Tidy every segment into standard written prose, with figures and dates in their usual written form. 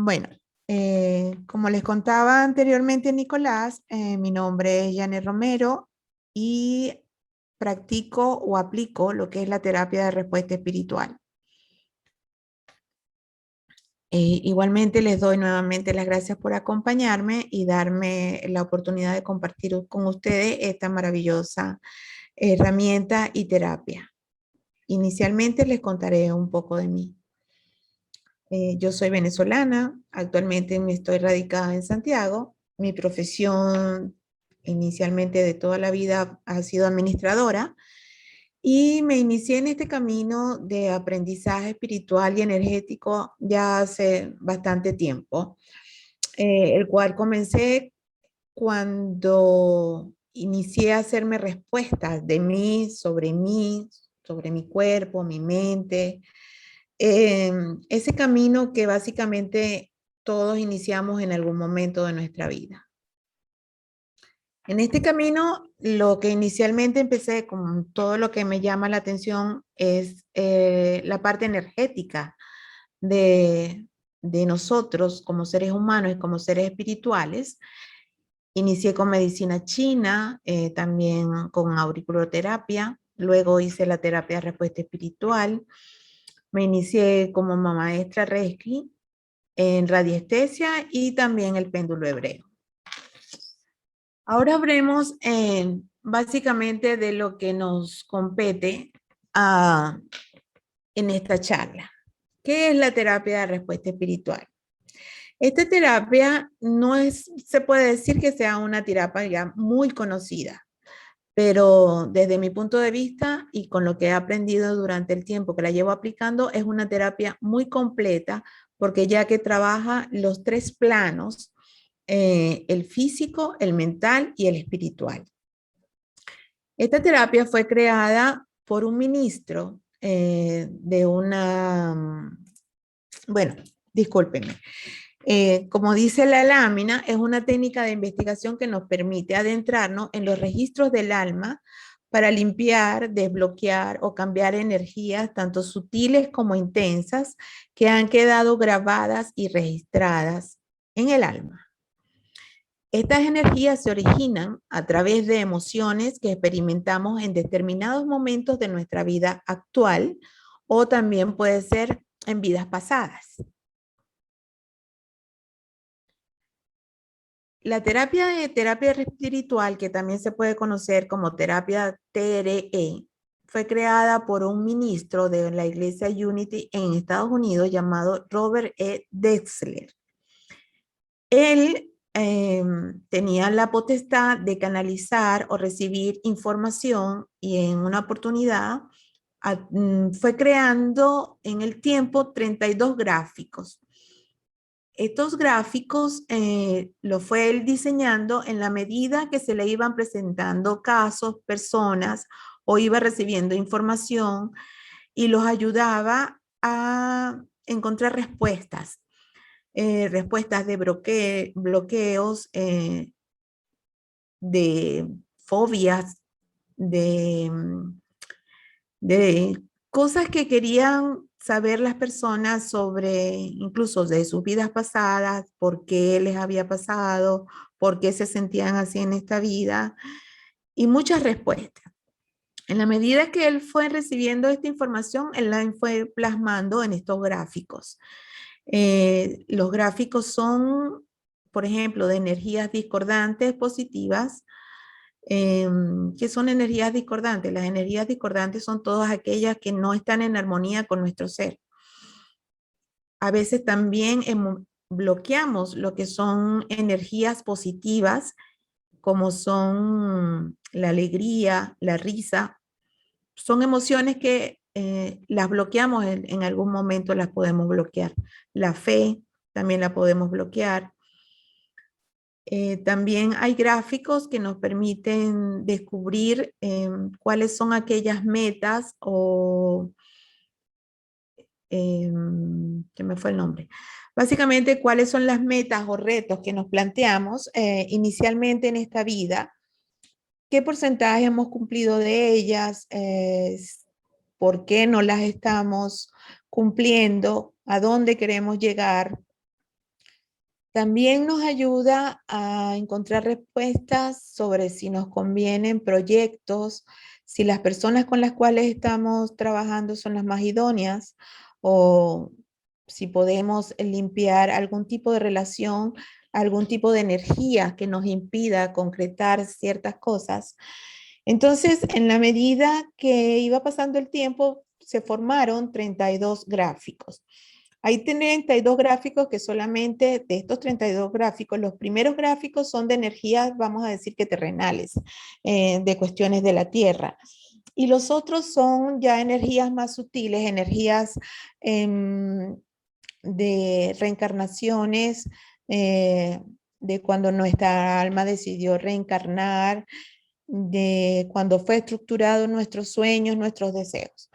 Bueno, como les contaba anteriormente Nicolás, mi nombre es Janet Romero y practico o aplico lo que es la terapia de respuesta espiritual. Igualmente les doy nuevamente las gracias por acompañarme y darme la oportunidad de compartir con ustedes esta maravillosa herramienta y terapia. Inicialmente les contaré un poco de mí. Yo soy venezolana, actualmente me estoy radicada en Santiago. Mi profesión inicialmente de toda la vida ha sido administradora y me inicié en este camino de aprendizaje espiritual y energético ya hace bastante tiempo, el cual comencé cuando inicié a hacerme respuestas de mí, sobre mi cuerpo, mi mente, ese camino que básicamente todos iniciamos en algún momento de nuestra vida. En este camino, lo que inicialmente empecé con todo lo que me llama la atención es la parte energética de, de nosotros como seres humanos y como seres espirituales. Inicié con medicina china, también con auriculoterapia, luego hice la terapia de respuesta espiritual, me inicié como maestra Reiki en radiestesia y también el péndulo hebreo. Ahora hablemos básicamente de lo que nos compete en esta charla. ¿Qué es la terapia de respuesta espiritual? Esta terapia no se puede decir que sea una terapia ya muy conocida, pero desde mi punto de vista y con lo que he aprendido durante el tiempo que la llevo aplicando, es una terapia muy completa porque ya que trabaja los tres planos, el físico, el mental y el espiritual. Esta terapia fue creada por un ministro de una, bueno, discúlpenme, como dice la lámina, es una técnica de investigación que nos permite adentrarnos en los registros del alma para limpiar, desbloquear o cambiar energías tanto sutiles como intensas que han quedado grabadas y registradas en el alma. Estas energías se originan a través de emociones que experimentamos en determinados momentos de nuestra vida actual o también puede ser en vidas pasadas. La terapia espiritual, que también se puede conocer como terapia TRE, fue creada por un ministro de la Iglesia Unity en Estados Unidos llamado Robert E. Dexler. Él tenía la potestad de canalizar o recibir información y en una oportunidad fue creando en el tiempo 32 gráficos. Estos gráficos lo fue él diseñando en la medida que se le iban presentando casos, personas o iba recibiendo información y los ayudaba a encontrar respuestas, respuestas de bloqueos, de fobias, de, de cosas que querían saber las personas sobre, incluso de sus vidas pasadas, por qué les había pasado, por qué se sentían así en esta vida, y muchas respuestas. En la medida que él fue recibiendo esta información, él la fue plasmando en estos gráficos. Los gráficos son, por ejemplo, de energías discordantes positivas. ¿Qué son energías discordantes? Las energías discordantes son todas aquellas que no están en armonía con nuestro ser. A veces también bloqueamos lo que son energías positivas, como son la alegría, la risa. Son emociones que las bloqueamos en algún momento, las podemos bloquear. La fe también la podemos bloquear. También hay gráficos que nos permiten descubrir cuáles son aquellas metas o, ¿qué me fue el nombre? Básicamente, cuáles son las metas o retos que nos planteamos inicialmente en esta vida, qué porcentaje hemos cumplido de ellas, por qué no las estamos cumpliendo, a dónde queremos llegar. También nos ayuda a encontrar respuestas sobre si nos convienen proyectos, si las personas con las cuales estamos trabajando son las más idóneas o si podemos limpiar algún tipo de relación, algún tipo de energía que nos impida concretar ciertas cosas. Entonces, en la medida que iba pasando el tiempo, se formaron 32 gráficos. Hay 32 gráficos que solamente de estos 32 gráficos, los primeros gráficos son de energías, vamos a decir que terrenales, de cuestiones de la Tierra. Y los otros son ya energías más sutiles, energías de reencarnaciones, de cuando nuestra alma decidió reencarnar, de cuando fue estructurado nuestros sueños, nuestros deseos.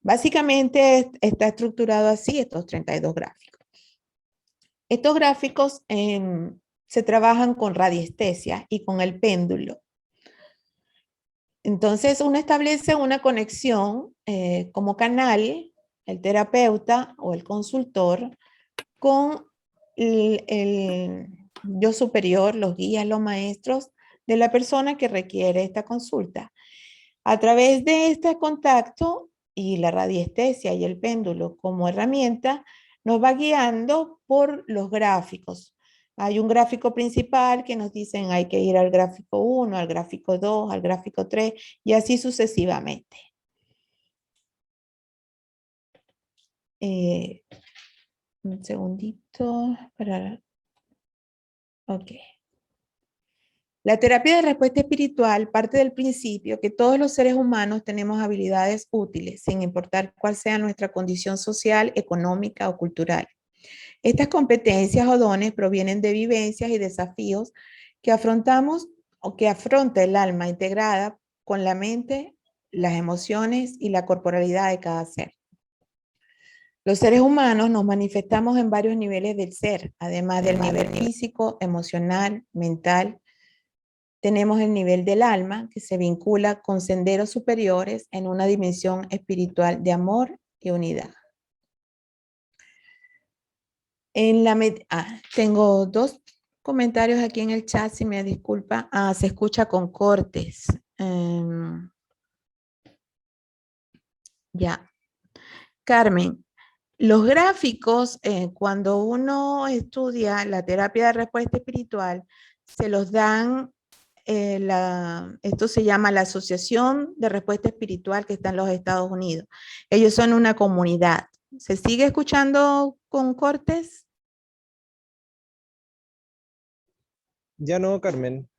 Básicamente está estructurado así estos 32 gráficos. Estos gráficos se trabajan con radiestesia y con el péndulo. Entonces uno establece una conexión como canal, el terapeuta o el consultor, con el yo superior, los guías, los maestros de la persona que requiere esta consulta. A través de este contacto y la radiestesia y el péndulo como herramienta, nos va guiando por los gráficos. Hay un gráfico principal que nos dicen hay que ir al gráfico 1, al gráfico 2, al gráfico 3 y así sucesivamente. Un segundito para... Ok. La terapia de respuesta espiritual parte del principio que todos los seres humanos tenemos habilidades útiles, sin importar cuál sea nuestra condición social, económica o cultural. Estas competencias o dones provienen de vivencias y desafíos que afrontamos o que afronta el alma integrada con la mente, las emociones y la corporalidad de cada ser. Los seres humanos nos manifestamos en varios niveles del ser, además del nivel físico, emocional, mental. Tenemos el nivel del alma, que se vincula con senderos superiores en una dimensión espiritual de amor y unidad. Tengo dos comentarios aquí en el chat, si me disculpa. Se escucha con cortes. Ya. Carmen, los gráficos, cuando uno estudia la terapia de respuesta espiritual, se los dan, esto se llama la Asociación de Respuesta Espiritual que está en los Estados Unidos. Ellos son una comunidad. ¿Se sigue escuchando con cortes? Ya no, Carmen.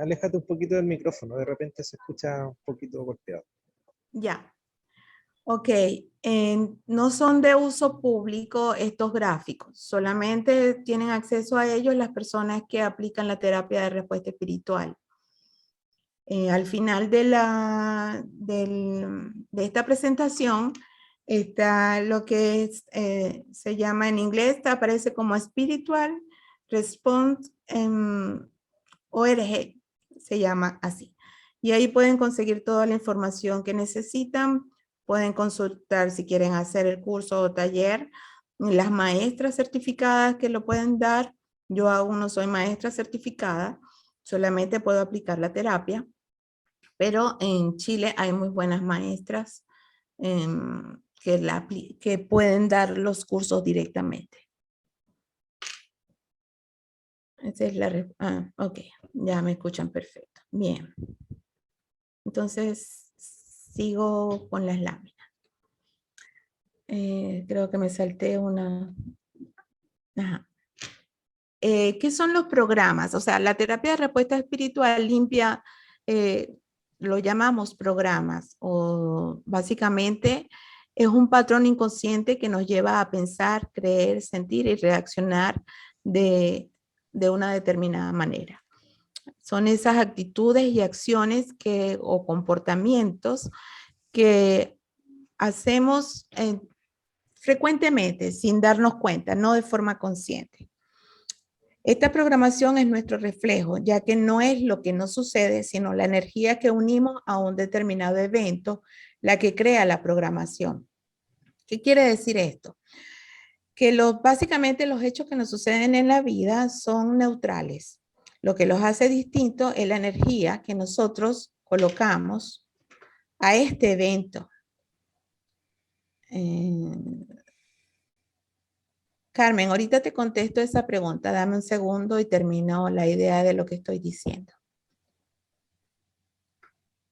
Aléjate un poquito del micrófono, de repente se escucha un poquito golpeado. Ya. Ok, no son de uso público estos gráficos, solamente tienen acceso a ellos las personas que aplican la terapia de respuesta espiritual. Al final de esta presentación está lo que se llama en inglés, aparece como Spiritual Response ORG, se llama así. Y ahí pueden conseguir toda la información que necesitan, pueden consultar si quieren hacer el curso o taller, las maestras certificadas que lo pueden dar. Yo aún no soy maestra certificada, solamente puedo aplicar la terapia, pero en Chile hay muy buenas maestras que pueden dar los cursos directamente. Esa es ok, ya me escuchan perfecto. Bien. Entonces, sigo con las láminas. Creo que me salté una... Ajá. ¿Qué son los programas? O sea, la terapia de respuesta espiritual limpia, lo llamamos programas, o básicamente es un patrón inconsciente que nos lleva a pensar, creer, sentir y reaccionar de una determinada manera. Son esas actitudes y acciones o comportamientos que hacemos frecuentemente sin darnos cuenta, no de forma consciente. Esta programación es nuestro reflejo, ya que no es lo que nos sucede, sino la energía que unimos a un determinado evento, la que crea la programación. ¿Qué quiere decir esto? que básicamente los hechos que nos suceden en la vida son neutrales. Lo que los hace distintos es la energía que nosotros colocamos a este evento. Carmen, ahorita te contesto esa pregunta. Dame un segundo y termino la idea de lo que estoy diciendo.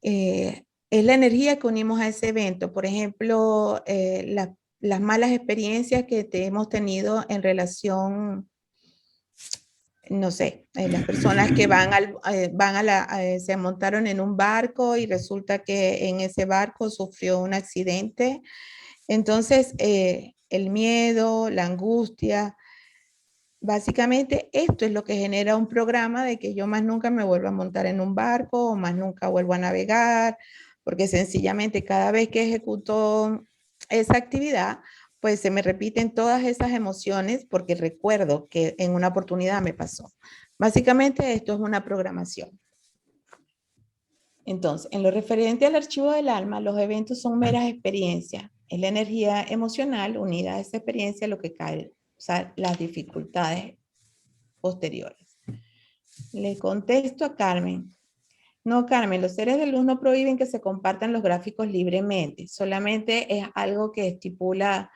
Es la energía que unimos a ese evento. Por ejemplo, las malas experiencias que hemos tenido en relación, no sé, las personas que se montaron en un barco y resulta que en ese barco sufrió un accidente. Entonces, el miedo, la angustia, básicamente esto es lo que genera un programa de que yo más nunca me vuelva a montar en un barco o más nunca vuelvo a navegar, porque sencillamente cada vez que ejecuto esa actividad, pues se me repiten todas esas emociones porque recuerdo que en una oportunidad me pasó. Básicamente esto es una programación. Entonces, en lo referente al archivo del alma, los eventos son meras experiencias. Es la energía emocional unida a esa experiencia lo que cae, o sea, las dificultades posteriores. Le contesto a Carmen. No, Carmen, los seres de luz no prohíben que se compartan los gráficos libremente. Solamente es algo que estipula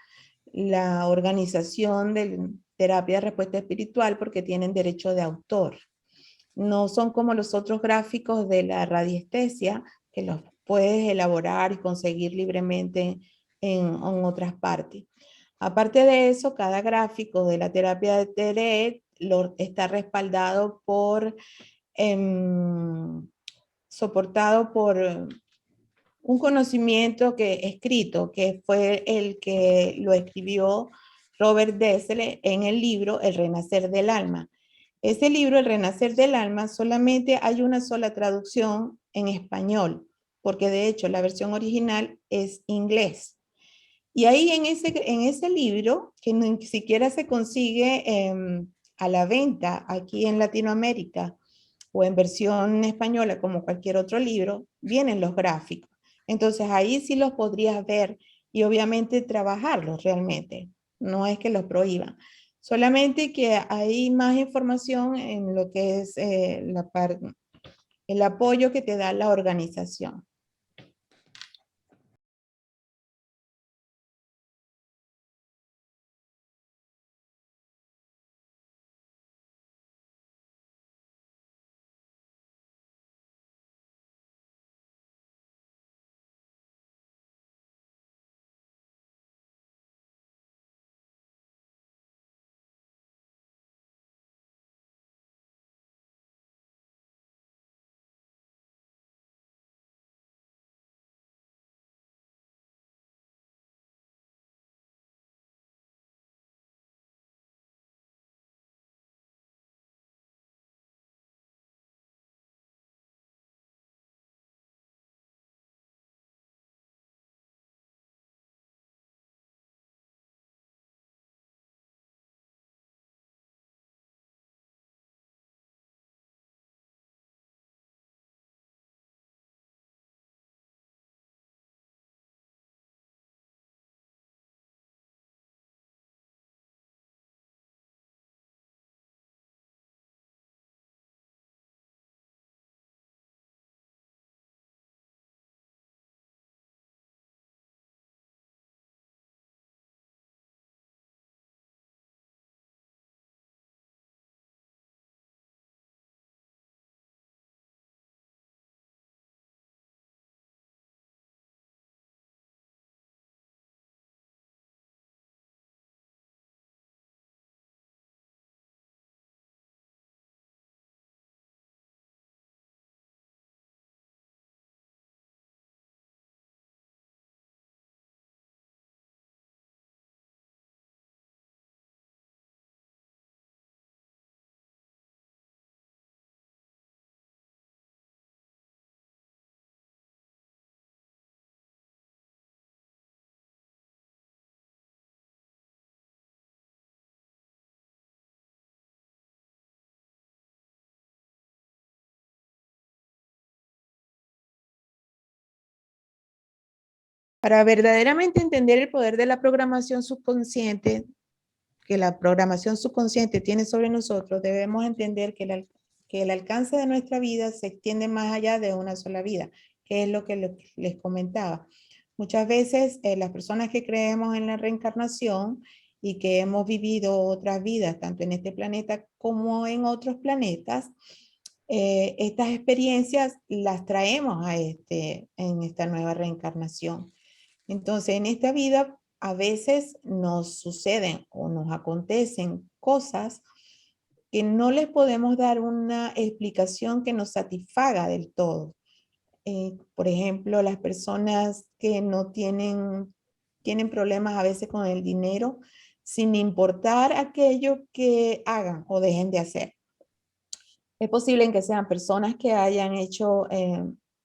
la organización de terapia de respuesta espiritual porque tienen derecho de autor. No son como los otros gráficos de la radiestesia que los puedes elaborar y conseguir libremente en otras partes. Aparte de eso, cada gráfico de la terapia de TRE está respaldado por, soportado por un conocimiento escrito, que fue el que lo escribió Robert Dessler en el libro El Renacer del Alma. Ese libro, El Renacer del Alma, solamente hay una sola traducción en español, porque de hecho la versión original es inglés. Y ahí en ese libro, que ni siquiera se consigue a la venta aquí en Latinoamérica o en versión española como cualquier otro libro, vienen los gráficos. Entonces ahí sí los podrías ver y obviamente trabajarlos realmente. No es que los prohíban. Solamente que hay más información en lo que es el apoyo que te da la organización. Para verdaderamente entender el poder de la programación subconsciente, que la programación subconsciente tiene sobre nosotros, debemos entender que el alcance de nuestra vida se extiende más allá de una sola vida, que es lo que les comentaba. Muchas veces las personas que creemos en la reencarnación y que hemos vivido otras vidas, tanto en este planeta como en otros planetas, estas experiencias las traemos en esta nueva reencarnación. Entonces, en esta vida a veces nos suceden o nos acontecen cosas que no les podemos dar una explicación que nos satisfaga del todo. Por ejemplo, las personas que no tienen problemas a veces con el dinero, sin importar aquello que hagan o dejen de hacer. Es posible en que sean personas que hayan hecho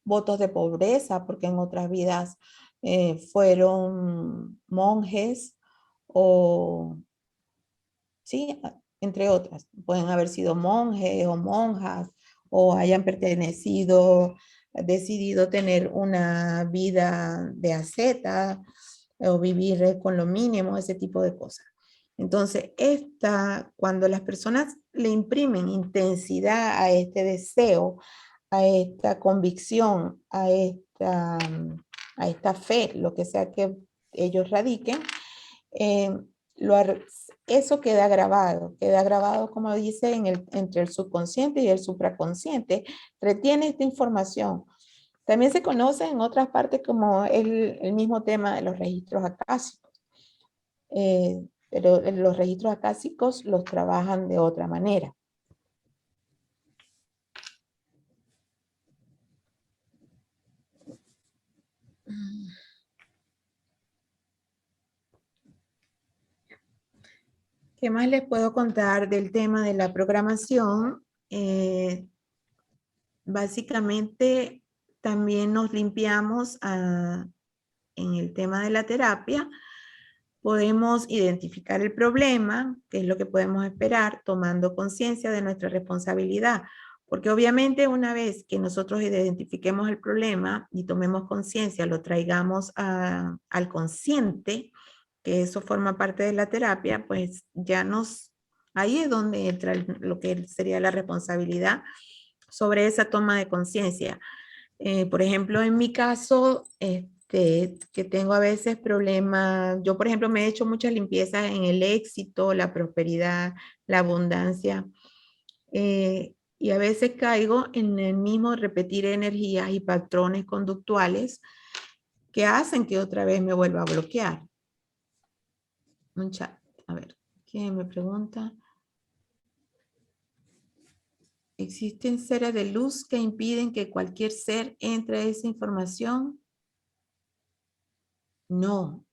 votos de pobreza, porque en otras vidas fueron monjes o, sí, entre otras. Pueden haber sido monjes o monjas o hayan decidido tener una vida de asceta o vivir con lo mínimo, ese tipo de cosas. Entonces, cuando las personas le imprimen intensidad a este deseo, a esta convicción, a esta fe, lo que sea que ellos radiquen, eh, eso queda grabado, como dice, entre el subconsciente y el supraconsciente, retiene esta información. También se conoce en otras partes como el mismo tema de los registros acásicos. Pero los registros acásicos los trabajan de otra manera. ¿Qué más les puedo contar del tema de la programación? Básicamente también nos limpiamos en el tema de la terapia. Podemos identificar el problema, que es lo que podemos esperar, tomando conciencia de nuestra responsabilidad. Porque obviamente una vez que nosotros identifiquemos el problema y tomemos conciencia, lo traigamos al consciente, que eso forma parte de la terapia, pues ahí es donde entra lo que sería la responsabilidad sobre esa toma de conciencia. Por ejemplo, en mi caso, que tengo a veces problemas, yo por ejemplo me he hecho muchas limpiezas en el éxito, la prosperidad, la abundancia, y a veces caigo en el mismo repetir energías y patrones conductuales que hacen que otra vez me vuelva a bloquear. Un chat, a ver, ¿quién me pregunta? ¿Existen seres de luz que impiden que cualquier ser entre a esa información? No.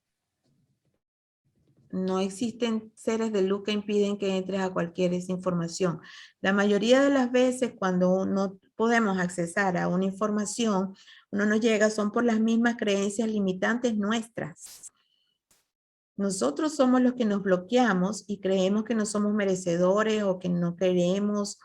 No existen seres de luz que impiden que entres a cualquier esa información. La mayoría de las veces cuando no podemos accesar a una información, uno no llega, son por las mismas creencias limitantes nuestras. Nosotros somos los que nos bloqueamos y creemos que no somos merecedores o que no queremos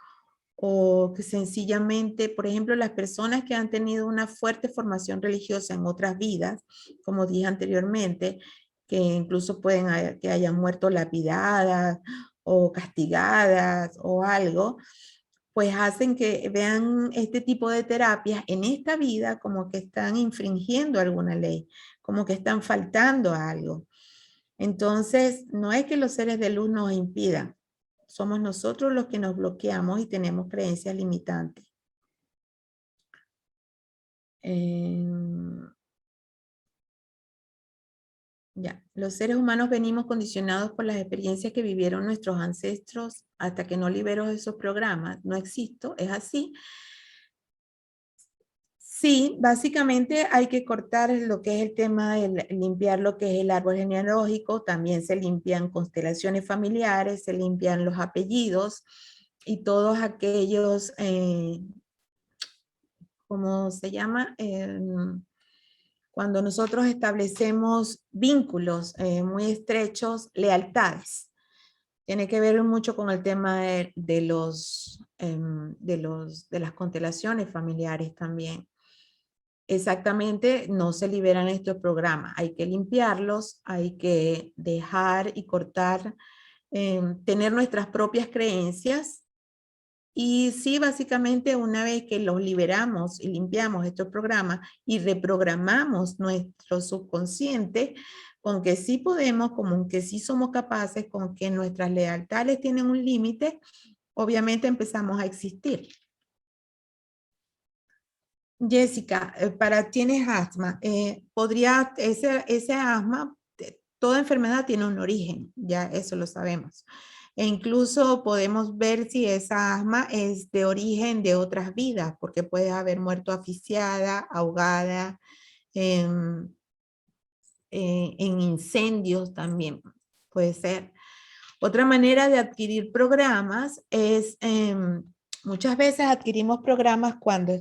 o que sencillamente, por ejemplo, las personas que han tenido una fuerte formación religiosa en otras vidas, como dije anteriormente, que incluso que hayan muerto lapidadas o castigadas o algo, pues hacen que vean este tipo de terapias en esta vida como que están infringiendo alguna ley, como que están faltando a algo. Entonces, no es que los seres de luz nos impidan, somos nosotros los que nos bloqueamos y tenemos creencias limitantes. Ya, los seres humanos venimos condicionados por las experiencias que vivieron nuestros ancestros hasta que no libero esos programas. No existo, es así. Sí, básicamente hay que cortar lo que es el tema de limpiar lo que es el árbol genealógico, también se limpian constelaciones familiares, se limpian los apellidos y todos aquellos, ¿cómo se llama? Cuando nosotros establecemos vínculos muy estrechos, lealtades. Tiene que ver mucho con el tema de las constelaciones familiares también. Exactamente, no se liberan estos programas. Hay que limpiarlos, hay que dejar y cortar tener nuestras propias creencias. Y sí, básicamente una vez que los liberamos y limpiamos estos programas y reprogramamos nuestro subconsciente con que sí podemos, con que sí somos capaces, con que nuestras lealtades tienen un límite, obviamente empezamos a existir. Jessica, tienes asma, ese asma, toda enfermedad tiene un origen, ya eso lo sabemos. E incluso podemos ver si esa asma es de origen de otras vidas, porque puedes haber muerto asfixiada, ahogada, en incendios también puede ser. Otra manera de adquirir programas es, muchas veces adquirimos programas cuando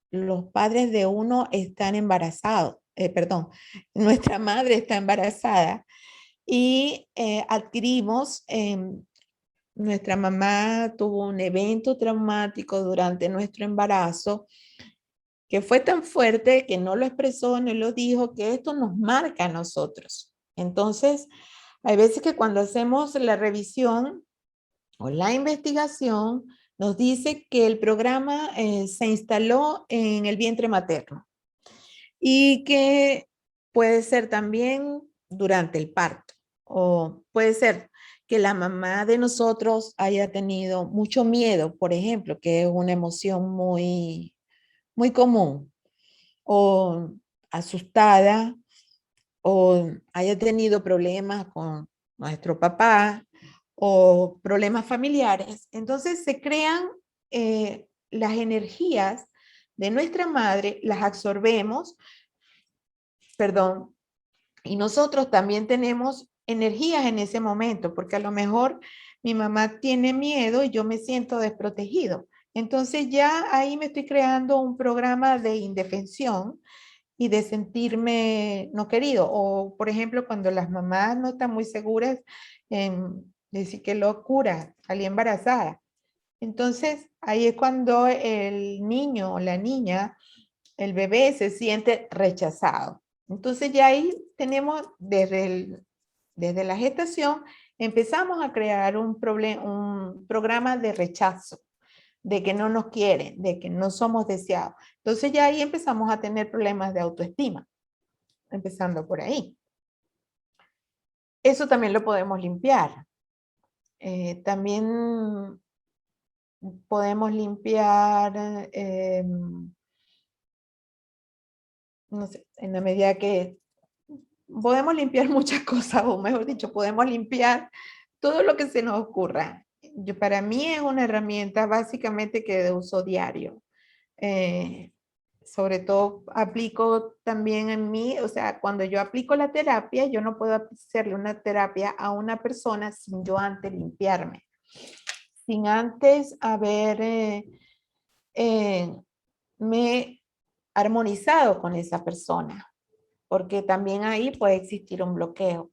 los padres de uno están embarazados, perdón, nuestra madre está embarazada y adquirimos, nuestra mamá tuvo un evento traumático durante nuestro embarazo que fue tan fuerte que no lo expresó, no lo dijo, que esto nos marca a nosotros. Entonces, hay veces que cuando hacemos la revisión o la investigación, nos dice que el programa se instaló en el vientre materno y que puede ser también durante el parto, o puede ser que la mamá de nosotros haya tenido mucho miedo, por ejemplo, que es una emoción muy común, o asustada, o haya tenido problemas con nuestro papá, o problemas familiares. Entonces se crean las energías de nuestra madre, las absorbemos, perdón, y nosotros también tenemos energías en ese momento, porque a lo mejor mi mamá tiene miedo y yo me siento desprotegido. Entonces ya ahí me estoy creando un programa de indefensión y de sentirme no querido. O, por ejemplo, cuando las mamás no están muy seguras, decir qué locura, salí embarazada. Entonces, ahí es cuando el niño o la niña, el bebé se siente rechazado. Entonces, ya ahí tenemos desde la gestación, empezamos a crear un programa de rechazo, de que no nos quieren, de que no somos deseados. Entonces ya ahí empezamos a tener problemas de autoestima, empezando por ahí. Eso también lo podemos limpiar. También podemos limpiar, no sé, en la medida que podemos limpiar muchas cosas, o mejor dicho, podemos limpiar todo lo que se nos ocurra. Para mí es una herramienta básicamente que de uso diario. Sobre todo aplico también en mí, o sea, cuando yo aplico la terapia, yo no puedo hacerle una terapia a una persona sin yo antes limpiarme, sin antes haber me armonizado con esa persona, porque también ahí puede existir un bloqueo.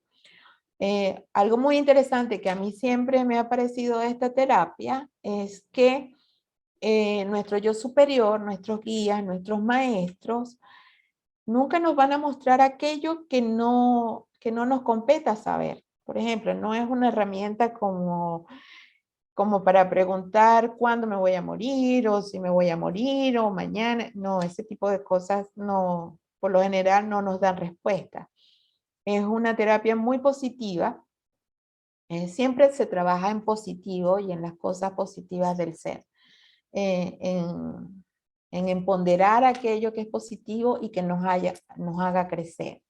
Algo muy interesante que a mí siempre me ha parecido de esta terapia es que nuestro yo superior, nuestros guías, nuestros maestros, nunca nos van a mostrar aquello que no nos competa saber. Por ejemplo, no es una herramienta como para preguntar cuándo me voy a morir o si me voy a morir o mañana. No, ese tipo de cosas no, por lo general no nos dan respuesta. Es una terapia muy positiva. Siempre se trabaja en positivo y en las cosas positivas del ser. En empoderar aquello que es positivo y que nos haga crecer.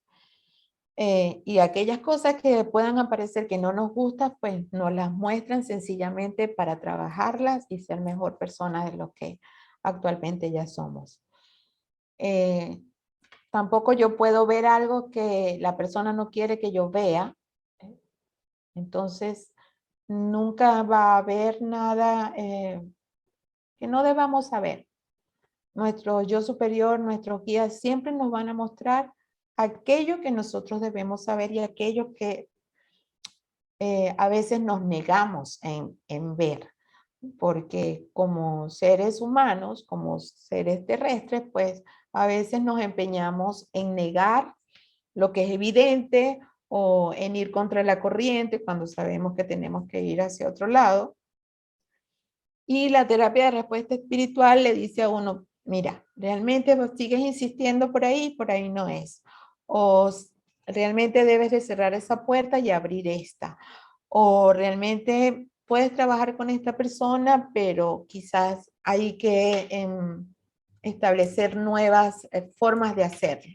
Y aquellas cosas que puedan aparecer que no nos gustan, pues nos las muestran sencillamente para trabajarlas y ser mejor personas de lo que actualmente ya somos. Tampoco yo puedo ver algo que la persona no quiere que yo vea. Entonces, nunca va a haber nada que no debamos saber. Nuestro yo superior, nuestros guías siempre nos van a mostrar aquello que nosotros debemos saber y aquello que a veces nos negamos en ver, porque como seres humanos, como seres terrestres, pues a veces nos empeñamos en negar lo que es evidente o en ir contra la corriente cuando sabemos que tenemos que ir hacia otro lado. Y la terapia de respuesta espiritual le dice a uno, mira, realmente vos sigues insistiendo por ahí no es. O realmente debes de cerrar esa puerta y abrir esta. O realmente puedes trabajar con esta persona, pero quizás hay que establecer nuevas formas de hacerlo.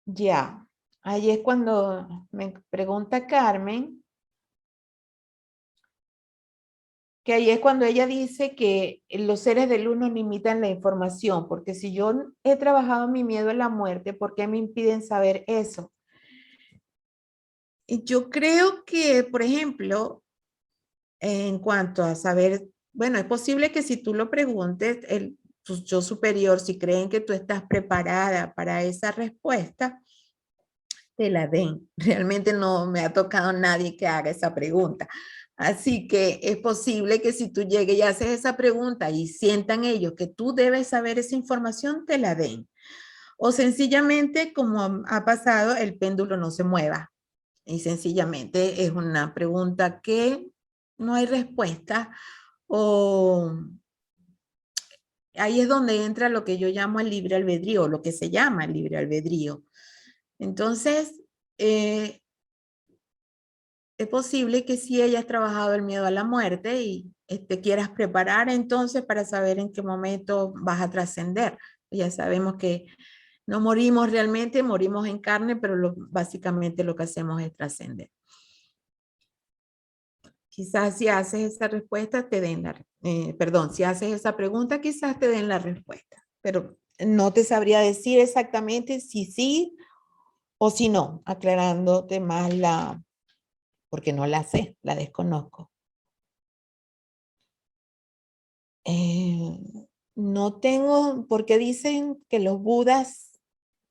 Ya, ahí es cuando me pregunta Carmen, que ahí es cuando ella dice que los seres de luz nos limitan la información, porque si yo he trabajado mi miedo a la muerte, ¿por qué me impiden saber eso? Y yo creo que, por ejemplo, en cuanto a saber, bueno, es posible que si tú lo preguntes, tu yo superior, si creen que tú estás preparada para esa respuesta, te la den. Realmente no me ha tocado nadie que haga esa pregunta. Así que es posible que si tú llegues y haces esa pregunta y sientan ellos que tú debes saber esa información, te la den. O sencillamente, como ha pasado, el péndulo no se mueva. Y sencillamente es una pregunta que no hay respuesta. O ahí es donde entra lo que yo llamo el libre albedrío, lo que se llama el libre albedrío. Entonces, es posible que si hayas trabajado el miedo a la muerte y te quieras preparar entonces para saber en qué momento vas a trascender. Ya sabemos que no morimos realmente, morimos en carne, pero básicamente lo que hacemos es trascender. Quizás si haces esa respuesta te den perdón, si haces esa pregunta quizás te den la respuesta, pero no te sabría decir exactamente si sí o si no, aclarándote más porque no la sé, la desconozco. Eh, no tengo, porque dicen que los budas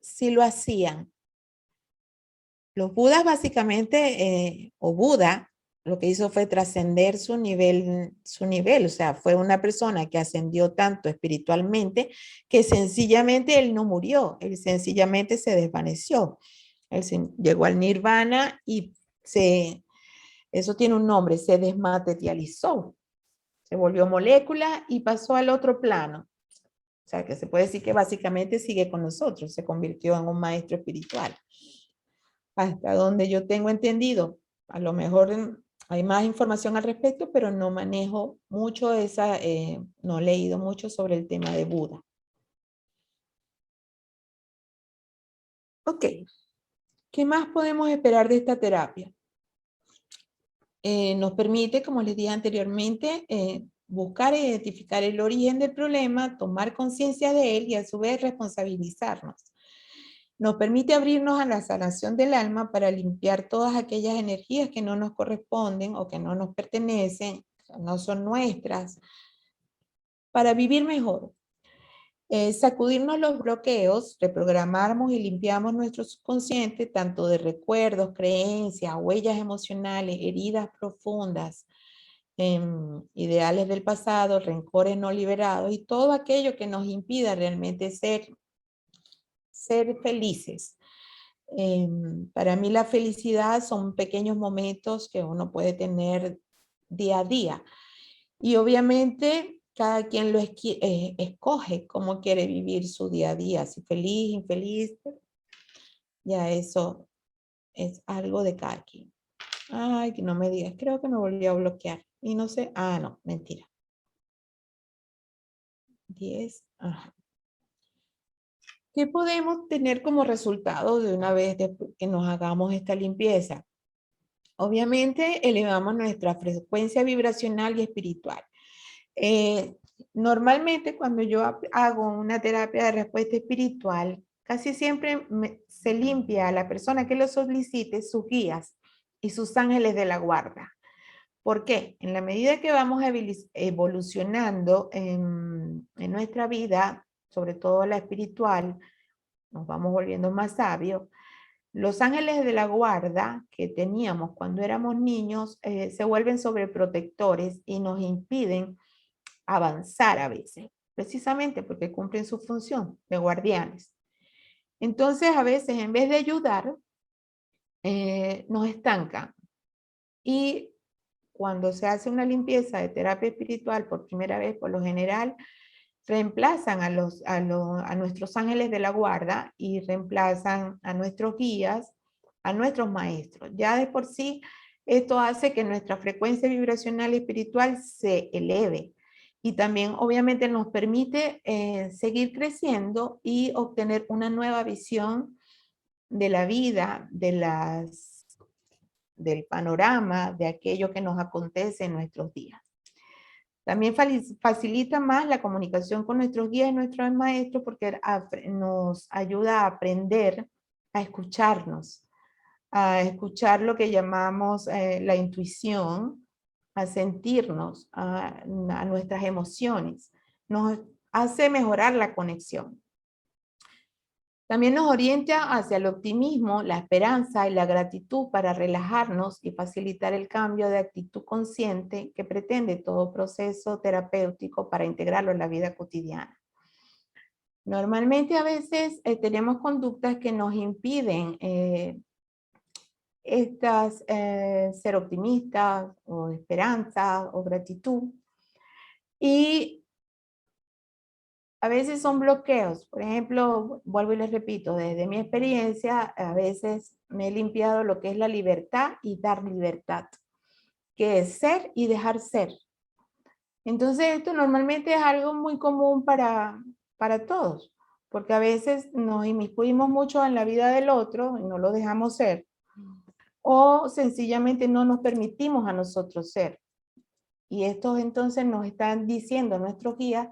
sí lo hacían. Los budas básicamente, o Buda, lo que hizo fue trascender su nivel, o sea, fue una persona que ascendió tanto espiritualmente que sencillamente él no murió, él sencillamente se desvaneció. Él llegó al nirvana y eso tiene un nombre, se desmaterializó, se volvió molécula y pasó al otro plano. O sea, que se puede decir que básicamente sigue con nosotros, se convirtió en un maestro espiritual. Hasta donde yo tengo entendido, a lo mejor hay más información al respecto, pero no manejo mucho no he leído mucho sobre el tema de Buda. Ok, ¿qué más podemos esperar de esta terapia? Nos permite, como les dije anteriormente, buscar e identificar el origen del problema, tomar conciencia de él y a su vez responsabilizarnos. Nos permite abrirnos a la sanación del alma para limpiar todas aquellas energías que no nos corresponden o que no nos pertenecen, no son nuestras, para vivir mejor. Sacudirnos los bloqueos, reprogramamos y limpiamos nuestro subconsciente tanto de recuerdos, creencias, huellas emocionales, heridas profundas, ideales del pasado, rencores no liberados y todo aquello que nos impida realmente ser felices. Para mí la felicidad son pequeños momentos que uno puede tener día a día. Y obviamente cada quien escoge cómo quiere vivir su día a día, si feliz, infeliz, ya eso es algo de cada quien. Ay, que no me digas, creo que me volvió a bloquear. Y no sé, no, mentira. 10, ajá. ¿Qué podemos tener como resultado de una vez que nos hagamos esta limpieza? Obviamente elevamos nuestra frecuencia vibracional y espiritual. Normalmente cuando yo hago una terapia de respuesta espiritual, casi siempre se limpia a la persona que lo solicite sus guías y sus ángeles de la guarda. ¿Por qué? En la medida que vamos evolucionando en nuestra vida, sobre todo la espiritual, nos vamos volviendo más sabios. Los ángeles de la guarda que teníamos cuando éramos niños se vuelven sobreprotectores y nos impiden avanzar a veces. precisamente porque cumplen su función de guardianes. Entonces, a veces, en vez de ayudar, nos estancan. Y cuando se hace una limpieza de terapia espiritual por primera vez, por lo general, reemplazan a nuestros ángeles de la guarda y reemplazan a nuestros guías, a nuestros maestros. Ya de por sí, esto hace que nuestra frecuencia vibracional y espiritual se eleve. Y también, obviamente, nos permite seguir creciendo y obtener una nueva visión de la vida, del panorama, de aquello que nos acontece en nuestros días. También facilita más la comunicación con nuestros guías y nuestros maestros porque nos ayuda a aprender a escuchar lo que llamamos la intuición, a sentirnos, a nuestras emociones. Nos hace mejorar la conexión. También nos orienta hacia el optimismo, la esperanza y la gratitud para relajarnos y facilitar el cambio de actitud consciente que pretende todo proceso terapéutico para integrarlo en la vida cotidiana. Normalmente a veces tenemos conductas que nos impiden ser optimistas o esperanza o gratitud. Y a veces son bloqueos. Por ejemplo, vuelvo y les repito, desde mi experiencia, a veces me he limpiado lo que es la libertad y dar libertad, que es ser y dejar ser. Entonces esto normalmente es algo muy común para todos, porque a veces nos inmiscuimos mucho en la vida del otro y no lo dejamos ser, o sencillamente no nos permitimos a nosotros ser. Y estos entonces nos están diciendo nuestros guías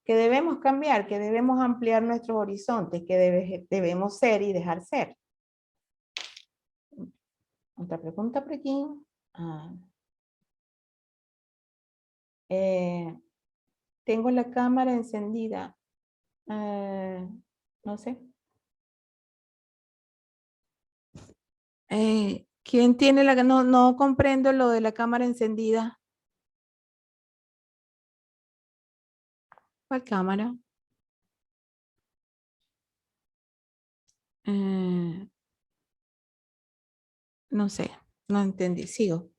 que debemos cambiar, que debemos ampliar nuestros horizontes, que debemos ser y dejar ser. Otra pregunta por aquí. Tengo la cámara encendida. No sé. ¿Quién tiene la... No comprendo lo de la cámara encendida. ¿Cuál cámara? No sé, no entendí. Sigo.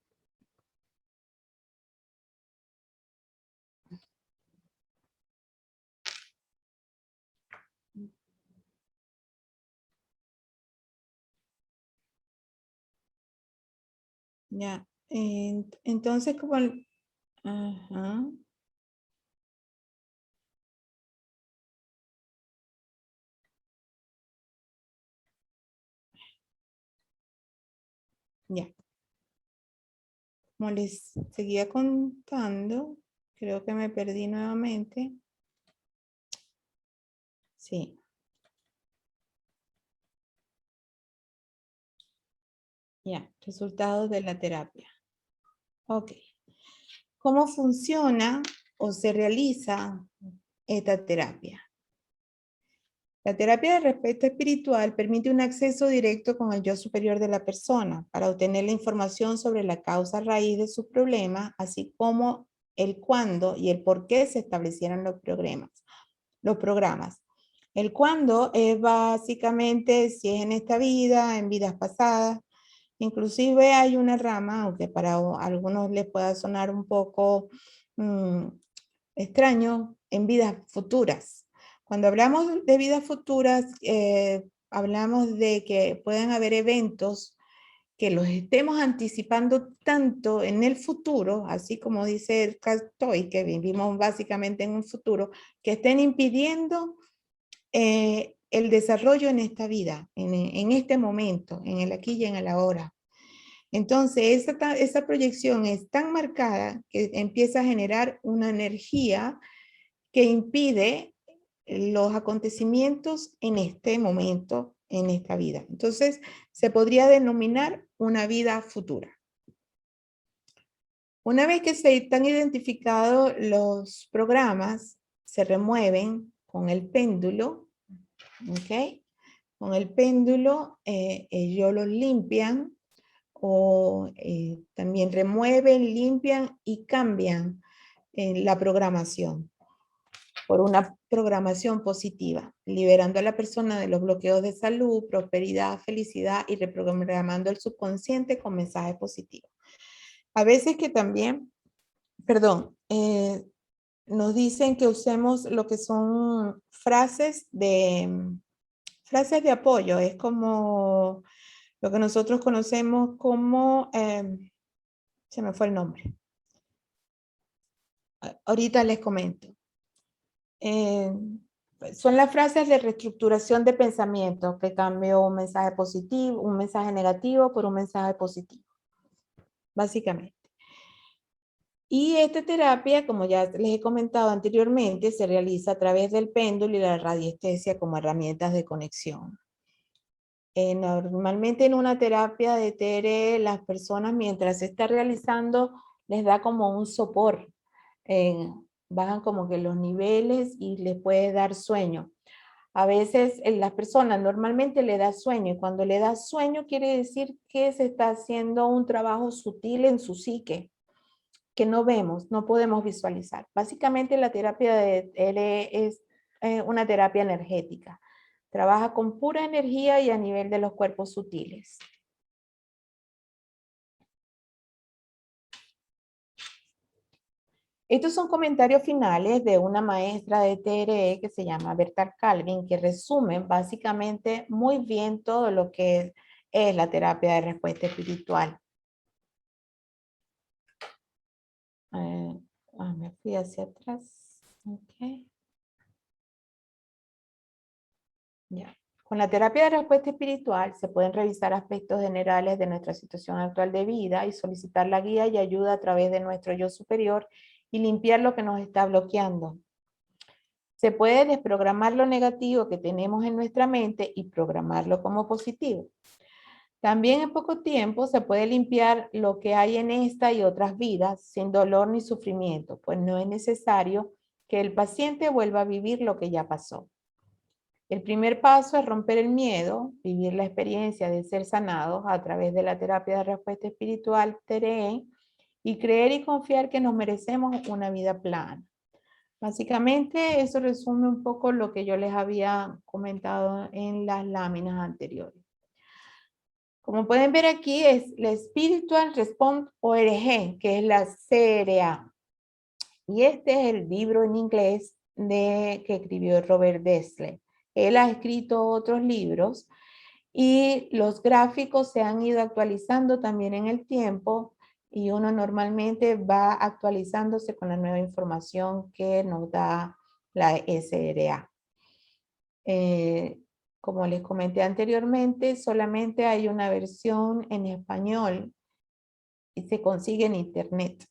Ya. Entonces, como... Ajá. Ya. Como les seguía contando, creo que me perdí nuevamente. Sí. Ya, resultados de la terapia. Ok. ¿Cómo funciona o se realiza esta terapia? La terapia de respeto espiritual permite un acceso directo con el yo superior de la persona para obtener la información sobre la causa raíz de sus problemas, así como el cuándo y el por qué se establecieron los programas. El cuándo es básicamente si es en esta vida, en vidas pasadas. Inclusive hay una rama, aunque para algunos les pueda sonar un poco extraño, en vidas futuras. Cuando hablamos de vidas futuras, hablamos de que pueden haber eventos que los estemos anticipando tanto en el futuro, así como dice el Tolstoy, que vivimos básicamente en un futuro, que estén impidiendo el desarrollo en esta vida, en este momento, en el aquí y en el ahora. Entonces, esa proyección es tan marcada que empieza a generar una energía que impide los acontecimientos en este momento, en esta vida. Entonces, se podría denominar una vida futura. Una vez que se están identificados los programas, se remueven con el péndulo, ¿ok? Con el péndulo, ellos los limpian o también remueven, limpian y cambian la programación. por una programación positiva, liberando a la persona de los bloqueos de salud, prosperidad, felicidad y reprogramando el subconsciente con mensajes positivos. A veces que también, perdón, nos dicen que usemos lo que son frases de apoyo. Es como lo que nosotros conocemos como, se me fue el nombre. Ahorita les comento. Son las frases de reestructuración de pensamiento, que cambio un mensaje positivo, un mensaje negativo por un mensaje positivo, básicamente. Y esta terapia, como ya les he comentado anteriormente, se realiza a través del péndulo y la radiestesia como herramientas de conexión. Normalmente en una terapia de TRE, las personas mientras se está realizando les da como un sopor. Bajan como que los niveles y les puede dar sueño. A veces las personas normalmente le da sueño y cuando le da sueño quiere decir que se está haciendo un trabajo sutil en su psique que no vemos, no podemos visualizar. Básicamente la terapia de TRE es una terapia energética. Trabaja con pura energía y a nivel de los cuerpos sutiles. Estos son comentarios finales de una maestra de TRE que se llama Berta Calvin, que resumen básicamente muy bien todo lo que es la terapia de respuesta espiritual. Me fui hacia atrás. Okay. Ya. Con la terapia de respuesta espiritual se pueden revisar aspectos generales de nuestra situación actual de vida y solicitar la guía y ayuda a través de nuestro yo superior y limpiar lo que nos está bloqueando. Se puede desprogramar lo negativo que tenemos en nuestra mente y programarlo como positivo. También en poco tiempo se puede limpiar lo que hay en esta y otras vidas sin dolor ni sufrimiento, pues no es necesario que el paciente vuelva a vivir lo que ya pasó. El primer paso es romper el miedo, vivir la experiencia de ser sanados a través de la terapia de respuesta espiritual TRE y creer y confiar que nos merecemos una vida plana. Básicamente eso resume un poco lo que yo les había comentado en las láminas anteriores. Como pueden ver aquí es la Spiritual Response ORG, que es la CRA. Y este es el libro en inglés que escribió Robert Dessler. Él ha escrito otros libros y los gráficos se han ido actualizando también en el tiempo y uno normalmente va actualizándose con la nueva información que nos da la SRA. Como les comenté anteriormente, solamente hay una versión en español y se consigue en internet.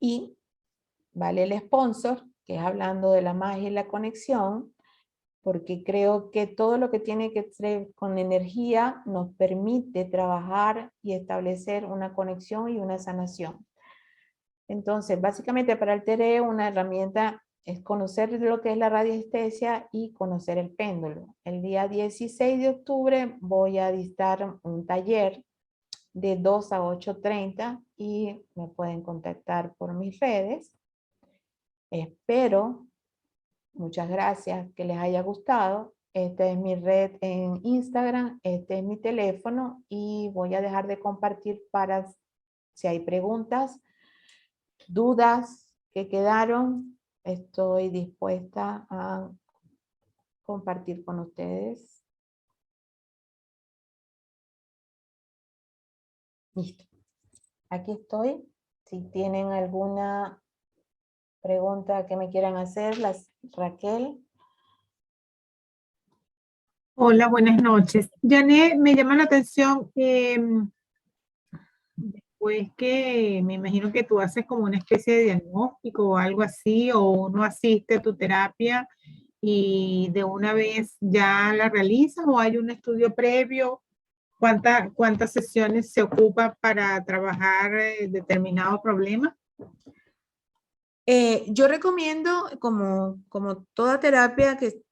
Y vale el sponsor, que es hablando de la magia y la conexión, porque creo que todo lo que tiene que ver con energía nos permite trabajar y establecer una conexión y una sanación. Entonces, básicamente para el TRE una herramienta es conocer lo que es la radiestesia y conocer el péndulo. El día 16 de octubre voy a dictar un taller de 2 a 8:30 y me pueden contactar por mis redes. Espero, muchas gracias, que les haya gustado. Esta es mi red en Instagram, este es mi teléfono y voy a dejar de compartir para si hay preguntas, dudas que quedaron, estoy dispuesta a compartir con ustedes. Listo. Aquí estoy. Si tienen alguna pregunta que me quieran hacer, Raquel. Hola, buenas noches. Janet, me llama la atención después que me imagino que tú haces como una especie de diagnóstico o algo así, o uno asiste a tu terapia y de una vez ya la realizas o hay un estudio previo. ¿Cuántas sesiones se ocupa para trabajar determinado problema? Yo recomiendo, como toda terapia, que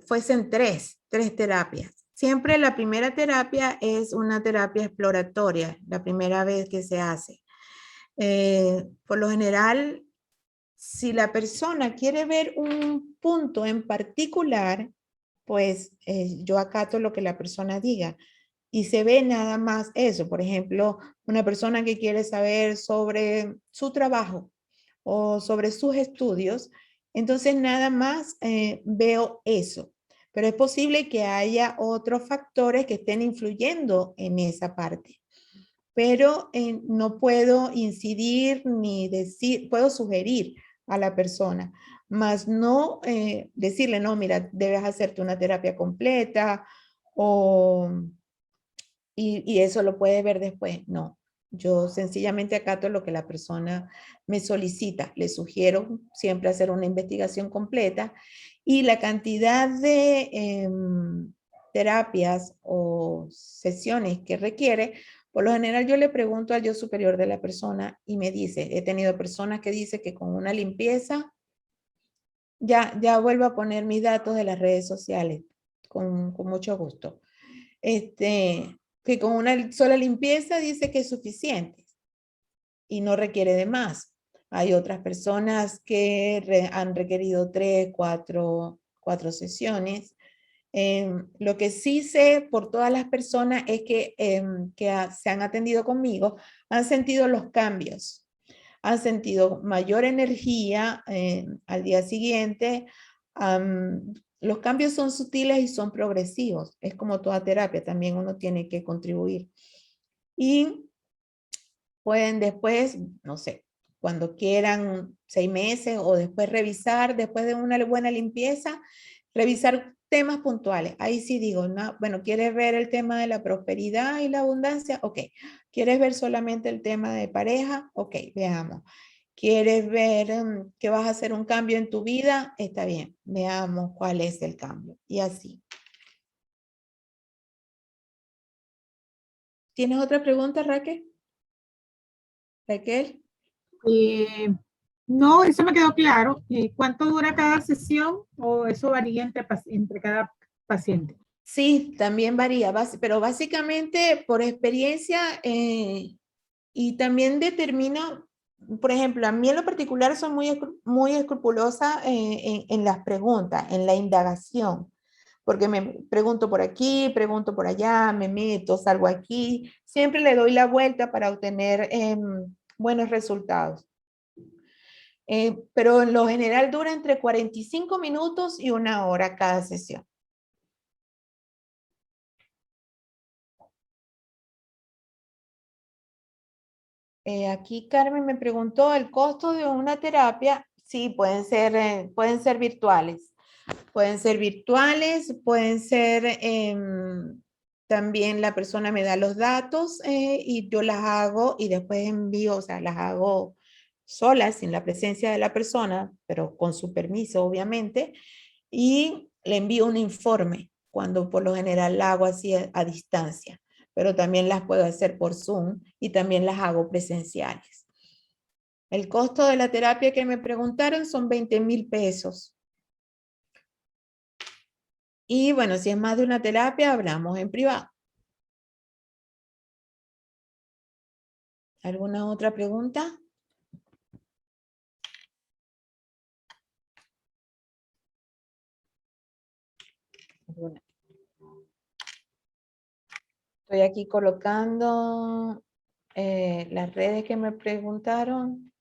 fuesen tres terapias. Siempre la primera terapia es una terapia exploratoria, la primera vez que se hace. Por lo general, si la persona quiere ver un punto en particular, pues yo acato lo que la persona diga. Y se ve nada más eso. Por ejemplo, una persona que quiere saber sobre su trabajo o sobre sus estudios, entonces nada más veo eso. Pero es posible que haya otros factores que estén influyendo en esa parte. Pero no puedo incidir ni decir, puedo sugerir a la persona, más no decirle, no, mira, debes hacerte una terapia completa o y eso lo puede ver después. No, yo sencillamente acato lo que la persona me solicita. Le sugiero siempre hacer una investigación completa y la cantidad de terapias o sesiones que requiere, por lo general yo le pregunto al yo superior de la persona y me dice, he tenido personas que dicen que con una limpieza ya vuelvo a poner mis datos de las redes sociales con mucho gusto. Que con una sola limpieza dice que es suficiente y no requiere de más. Hay otras personas que han requerido 3, 4 sesiones. Lo que sí sé por todas las personas es que, se han atendido conmigo, han sentido los cambios, han sentido mayor energía al día siguiente. Los cambios son sutiles y son progresivos. Es como toda terapia, también uno tiene que contribuir. Y pueden después, no sé, cuando quieran 6 meses o después revisar, después de una buena limpieza, revisar temas puntuales. Ahí sí digo, no, bueno, ¿quieres ver el tema de la prosperidad y la abundancia? Ok. ¿Quieres ver solamente el tema de pareja? Ok, veamos. ¿Quieres ver que vas a hacer un cambio en tu vida? Está bien, veamos cuál es el cambio. Y así. ¿Tienes otra pregunta, Raquel? Raquel. No, eso me quedó claro. ¿Cuánto dura cada sesión o eso varía entre cada paciente? Sí, también varía, pero básicamente por experiencia y también determino, por ejemplo, a mí en lo particular soy muy escrupulosa en las preguntas, en la indagación, porque me pregunto por aquí, pregunto por allá, me meto, salgo aquí, siempre le doy la vuelta para obtener buenos resultados. Pero en lo general dura entre 45 minutos y 1 hora cada sesión. Aquí Carmen me preguntó el costo de una terapia. Sí, pueden ser virtuales. Pueden ser virtuales, pueden ser, también la persona me da los datos y yo las hago y después envío, o sea, las hago solas, sin la presencia de la persona, pero con su permiso, obviamente, y le envío un informe, cuando por lo general la hago así a distancia, pero también las puedo hacer por Zoom y también las hago presenciales. El costo de la terapia que me preguntaron son 20,000 pesos. Y bueno, si es más de una terapia, hablamos en privado. ¿Alguna otra pregunta? Estoy aquí colocando las redes que me preguntaron.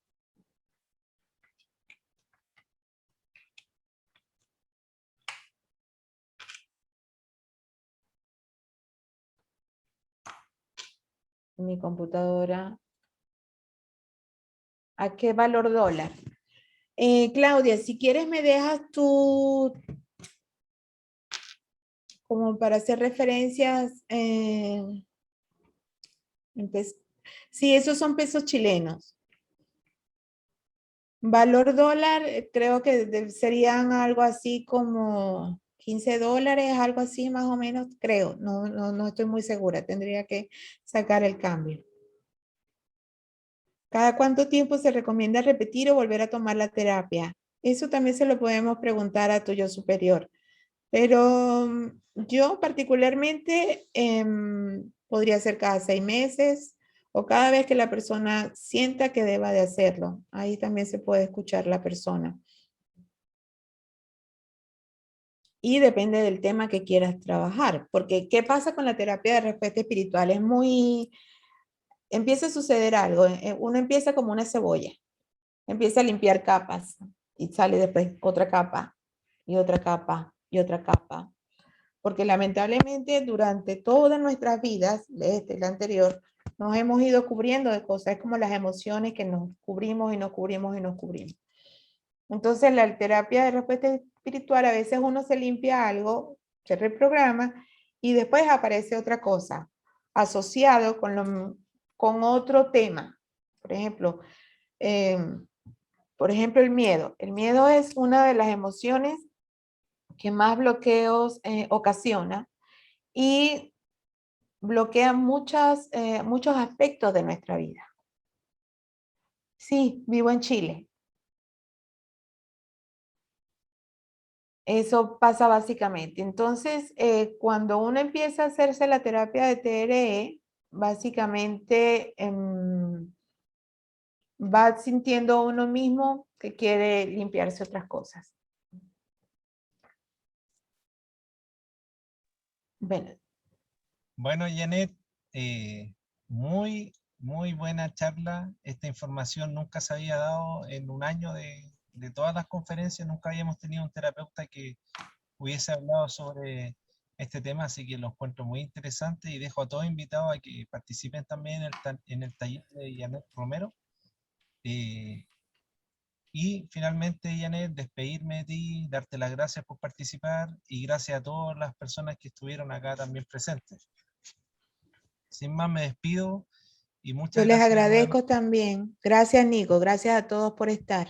En mi computadora. ¿A qué valor dólar? Claudia, si quieres me dejas tú, como para hacer referencias, sí, esos son pesos chilenos. Valor dólar, creo que serían algo así como 15 dólares, algo así más o menos, creo. No estoy muy segura, tendría que sacar el cambio. ¿Cada cuánto tiempo se recomienda repetir o volver a tomar la terapia? Eso también se lo podemos preguntar a tu yo superior. Pero yo particularmente podría ser cada 6 meses o cada vez que la persona sienta que deba de hacerlo. Ahí también se puede escuchar la persona. Y depende del tema que quieras trabajar, porque ¿qué pasa con la terapia de respuesta espiritual? Empieza a suceder algo, uno empieza como una cebolla, empieza a limpiar capas y sale después otra capa y otra capa y otra capa, porque lamentablemente durante todas nuestras vidas, la anterior, nos hemos ido cubriendo de cosas, es como las emociones que nos cubrimos y nos cubrimos y nos cubrimos. Entonces, la terapia de respuesta espiritual, a veces uno se limpia algo, se reprograma y después aparece otra cosa asociado con otro tema. Por ejemplo, el miedo. El miedo es una de las emociones que más bloqueos ocasiona y bloquea muchos aspectos de nuestra vida. Sí, vivo en Chile. Eso pasa básicamente. Entonces, cuando uno empieza a hacerse la terapia de TRE, básicamente va sintiendo uno mismo que quiere limpiarse otras cosas. Bueno, Janet, muy buena charla. Esta información nunca se había dado en un año de todas las conferencias. Nunca habíamos tenido un terapeuta que hubiese hablado sobre este tema, así que lo encuentro muy interesante y dejo a todos invitados a que participen también en el taller de Janet Romero. Y finalmente, Janet, despedirme de ti, darte las gracias por participar y gracias a todas las personas que estuvieron acá también presentes. Sin más, me despido y muchas Yo les gracias. agradezco también. Gracias, Nico. Gracias a todos por estar.